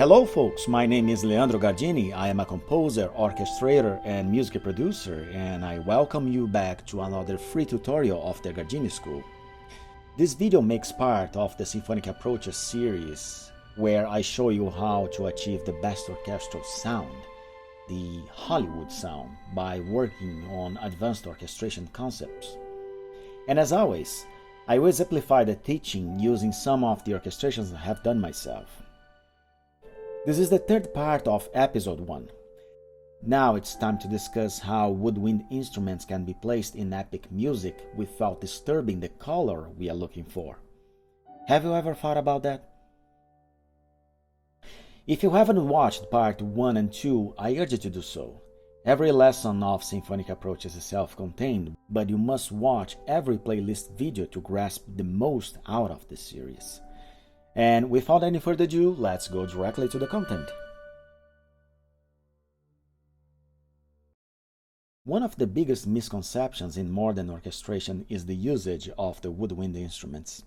Hello folks, my name is Leandro Gardini. I am a composer, orchestrator, and music producer, and I welcome you back to another free tutorial of the Gardini School. This video makes part of the Symphonic Approaches series, where I show you how to achieve the best orchestral sound, the Hollywood sound, by working on advanced orchestration concepts. And as always, I will exemplify the teaching using some of the orchestrations I have done myself. This is the third part of episode 1. Now it's time to discuss how woodwind instruments can be placed in epic music without disturbing the color we are looking for. Have you ever thought about that? If you haven't watched part 1 and 2, I urge you to do so. Every lesson of Symphonic Approaches is self-contained, but you must watch every playlist video to grasp the most out of this series. And without any further ado, let's go directly to the content. One of the biggest misconceptions in modern orchestration is the usage of the woodwind instruments.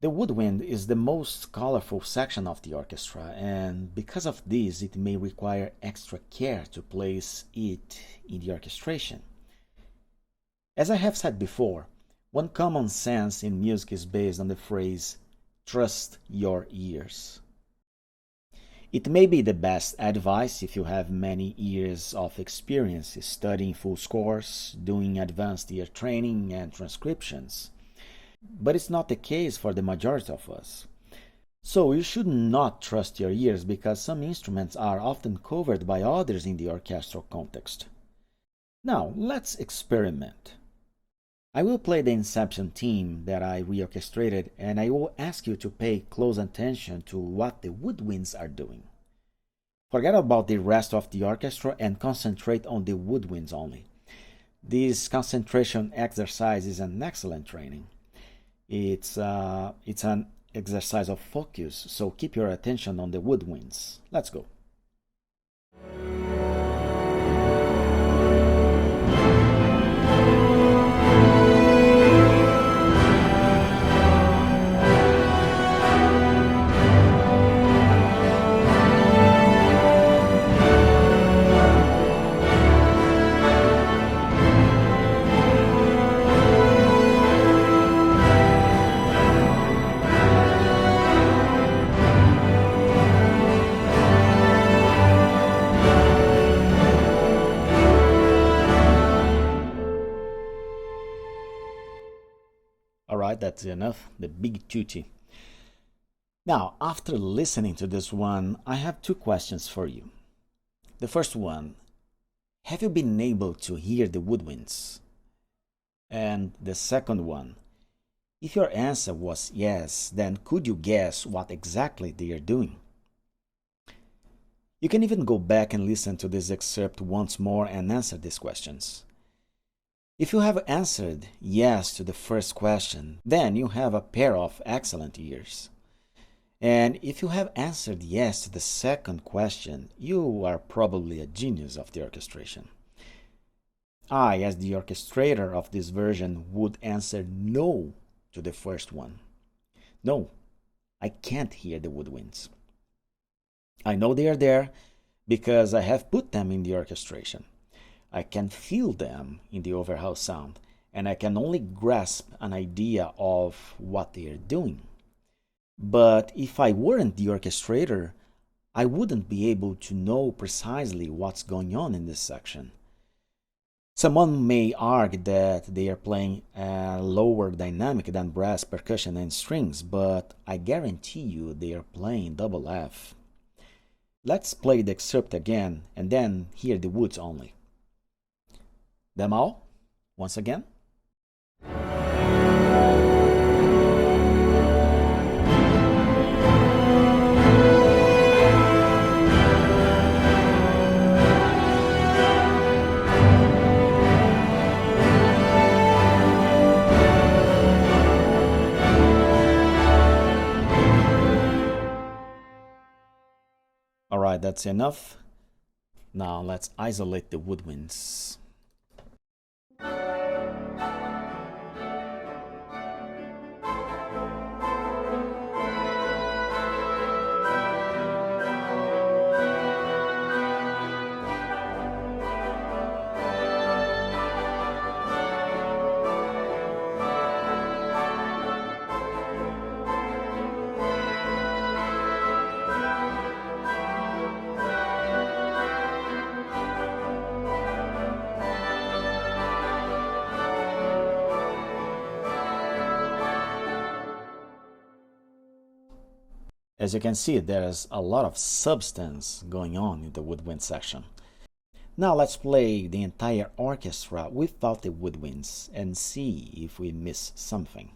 The woodwind is the most colorful section of the orchestra, and because of this, it may require extra care to place it in the orchestration. As I have said before, one common sense in music is based on the phrase, "Trust your ears." It may be the best advice if you have many years of experience studying full scores, doing advanced ear training and transcriptions. But it's not the case for the majority of us. So you should not trust your ears because some instruments are often covered by others in the orchestral context. Now, let's experiment. I will play the Inception theme that I reorchestrated, and I will ask you to pay close attention to what the woodwinds are doing. Forget about the rest of the orchestra and concentrate on the woodwinds only. This concentration exercise is an excellent training. It's an exercise of focus, so keep your attention on the woodwinds. Let's go. Alright, that's enough, the big tutti. Now, after listening to this one, I have two questions for you. The first one, have you been able to hear the woodwinds? And the second one, if your answer was yes, then could you guess what exactly they are doing? You can even go back and listen to this excerpt once more and answer these questions. If you have answered yes to the first question, then you have a pair of excellent ears. And if you have answered yes to the second question, you are probably a genius of the orchestration. I, as the orchestrator of this version, would answer no to the first one. No, I can't hear the woodwinds. I know they are there because I have put them in the orchestration. I can feel them in the overall sound, and I can only grasp an idea of what they are doing. But if I weren't the orchestrator, I wouldn't be able to know precisely what's going on in this section. Someone may argue that they are playing a lower dynamic than brass, percussion, and strings, but I guarantee you they are playing double F. Let's play the excerpt again, and then hear the woods only. Them all, once again. Alright, that's enough. Now let's isolate the woodwinds. As you can see, there's a lot of substance going on in the woodwind section. Now let's play the entire orchestra without the woodwinds and see if we miss something.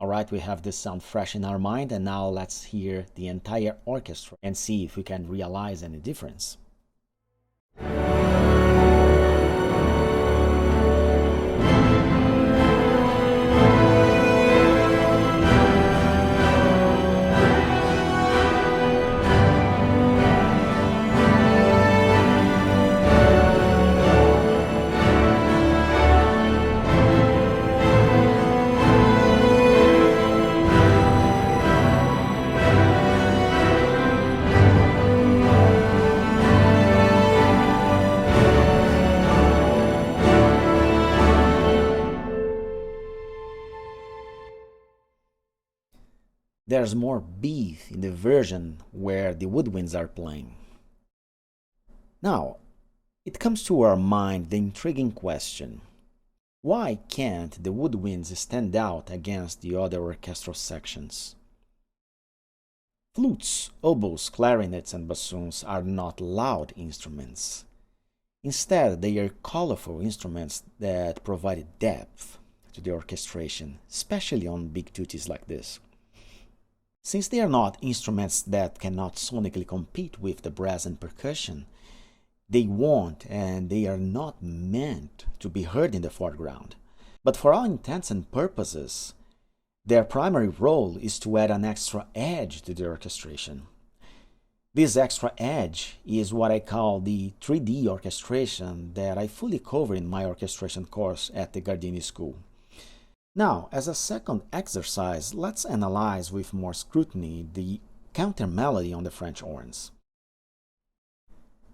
Alright, we have this sound fresh in our mind, and now let's hear the entire orchestra and see if we can realize any difference. There's more beat in the version where the woodwinds are playing. Now, it comes to our mind the intriguing question: why can't the woodwinds stand out against the other orchestral sections? Flutes, oboes, clarinets, and bassoons are not loud instruments. Instead, they are colorful instruments that provide depth to the orchestration, especially on big duties like this. Since they are not instruments that cannot sonically compete with the brass and percussion, they won't and they are not meant to be heard in the foreground. But for all intents and purposes, their primary role is to add an extra edge to the orchestration. This extra edge is what I call the 3D orchestration that I fully cover in my orchestration course at the Gardini School. Now, as a second exercise, let's analyze with more scrutiny the counter melody on the French horns.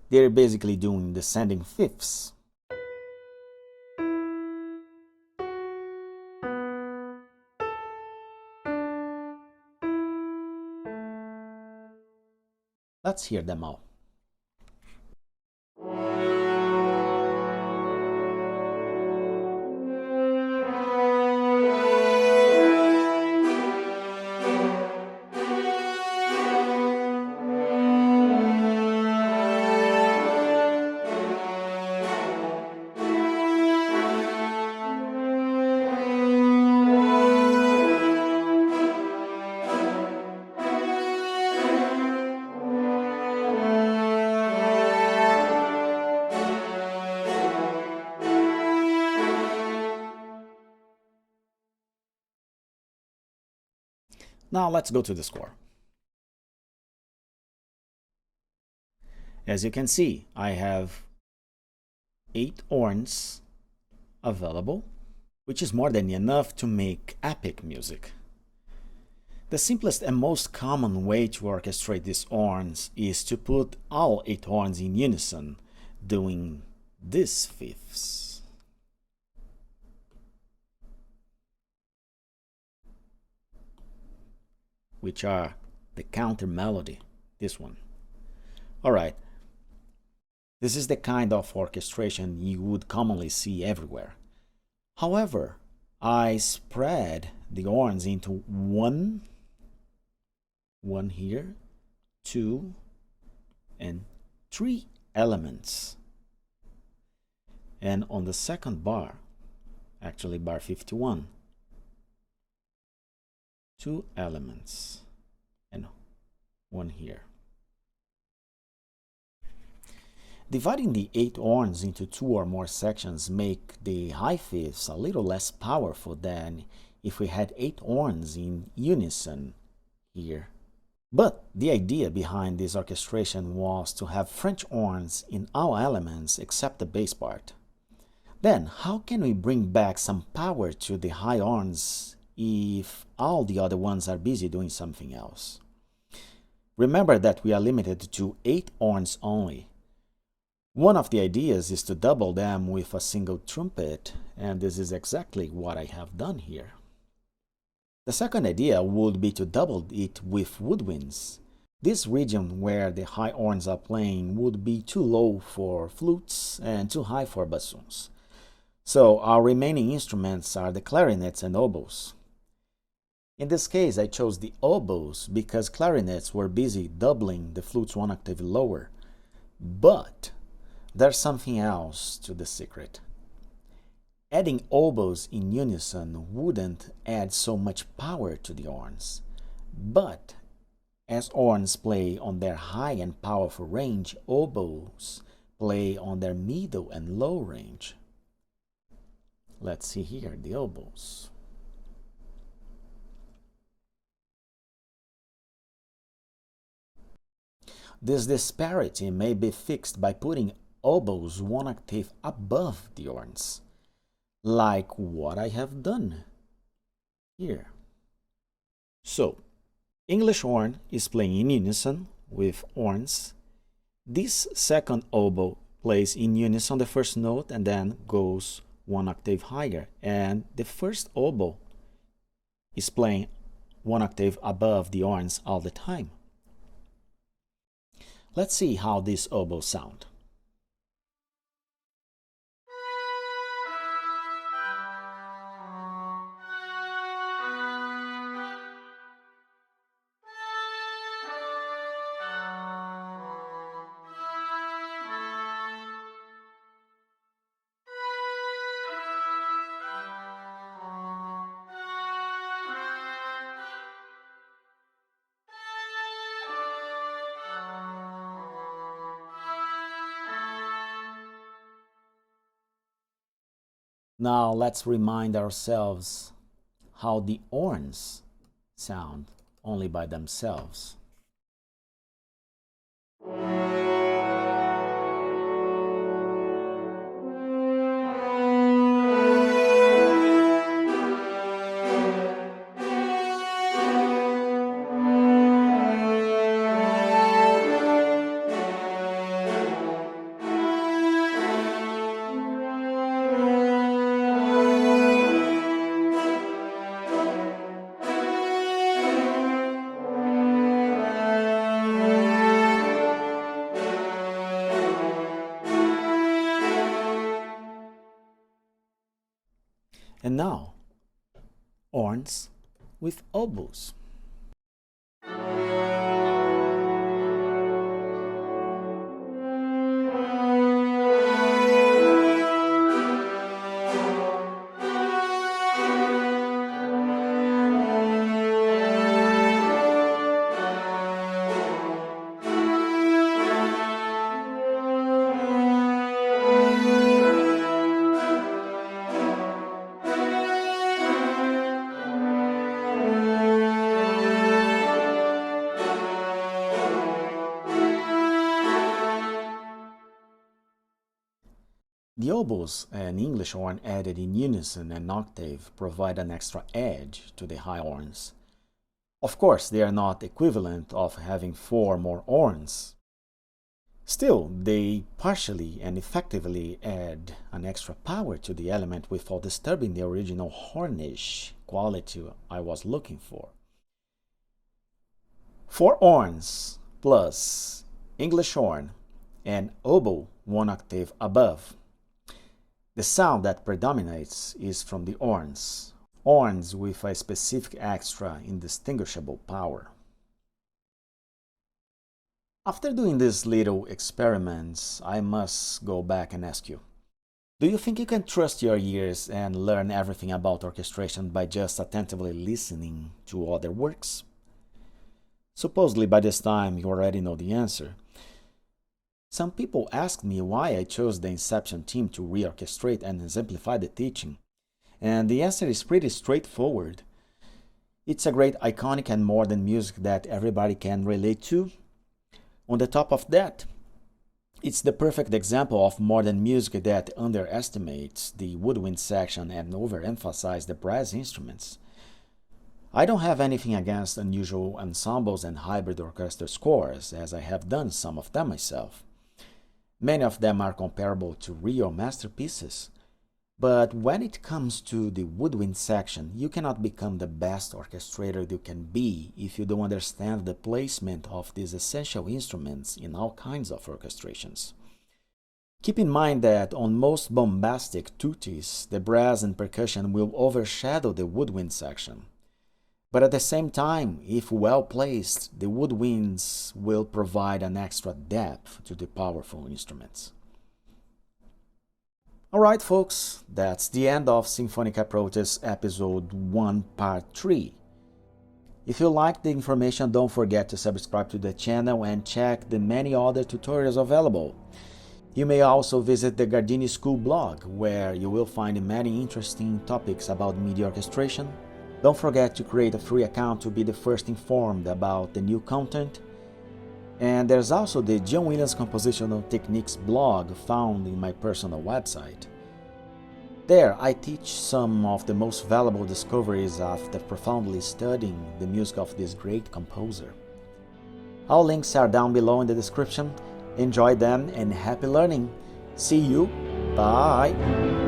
They're basically doing descending fifths. Let's hear them all. Now let's go to the score. As you can see, I have 8 horns available, which is more than enough to make epic music. The simplest and most common way to orchestrate these horns is to put all 8 horns in unison, doing these fifths. Which are the counter melody, this one. Alright, this is the kind of orchestration you would commonly see everywhere. However, I spread the horns into one here, 2, and 3 elements. And on the second bar, actually bar 51, 2 elements and 1 here. Dividing the 8 horns into 2 or more sections make the high fifths a little less powerful than if we had 8 horns in unison here. But the idea behind this orchestration was to have French horns in all elements except the bass part. Then, how can we bring back some power to the high horns if all the other ones are busy doing something else? Remember that we are limited to 8 horns only. One of the ideas is to double them with a single trumpet, and this is exactly what I have done here. The second idea would be to double it with woodwinds. This region where the high horns are playing would be too low for flutes and too high for bassoons. So our remaining instruments are the clarinets and oboes. In this case, I chose the oboes because clarinets were busy doubling the flutes one octave lower. But there's something else to the secret. Adding oboes in unison wouldn't add so much power to the horns. But as horns play on their high and powerful range, oboes play on their middle and low range. Let's see here the oboes. This disparity may be fixed by putting oboes one octave above the horns, like what I have done here. So, English horn is playing in unison with horns. This second oboe plays in unison the first note and then goes one octave higher, and the first oboe is playing one octave above the horns all the time. Let's see how these oboes sound. Now let's remind ourselves how the horns sound only by themselves. And now, horns with oboes. The oboes and English horn added in unison and octave provide an extra edge to the high horns. Of course, they are not equivalent of having 4 more horns. Still, they partially and effectively add an extra power to the element without disturbing the original hornish quality I was looking for. 4 horns plus English horn and oboe 1 octave above. The sound that predominates is from the horns with a specific extra indistinguishable power. After doing these little experiments, I must go back and ask you, do you think you can trust your ears and learn everything about orchestration by just attentively listening to other works? Supposedly by this time you already know the answer. Some people asked me why I chose the Inception team to reorchestrate and exemplify the teaching, and the answer is pretty straightforward. It's a great iconic and modern music that everybody can relate to. On the top of that, it's the perfect example of modern music that underestimates the woodwind section and overemphasizes the brass instruments. I don't have anything against unusual ensembles and hybrid orchestra scores, as I have done some of them myself. Many of them are comparable to real masterpieces. But when it comes to the woodwind section, you cannot become the best orchestrator you can be if you don't understand the placement of these essential instruments in all kinds of orchestrations. Keep in mind that on most bombastic tuttes, the brass and percussion will overshadow the woodwind section. But at the same time, if well placed, the woodwinds will provide an extra depth to the powerful instruments. Alright folks, that's the end of Symphonic Approaches Episode 1 Part 3. If you liked the information, don't forget to subscribe to the channel and check the many other tutorials available. You may also visit the Gardini School blog, where you will find many interesting topics about MIDI orchestration. Don't forget to create a free account to be the first informed about the new content. And there's also the John Williams Compositional Techniques blog found in my personal website. There, I teach some of the most valuable discoveries after profoundly studying the music of this great composer. All links are down below in the description. Enjoy them and happy learning. See you. Bye.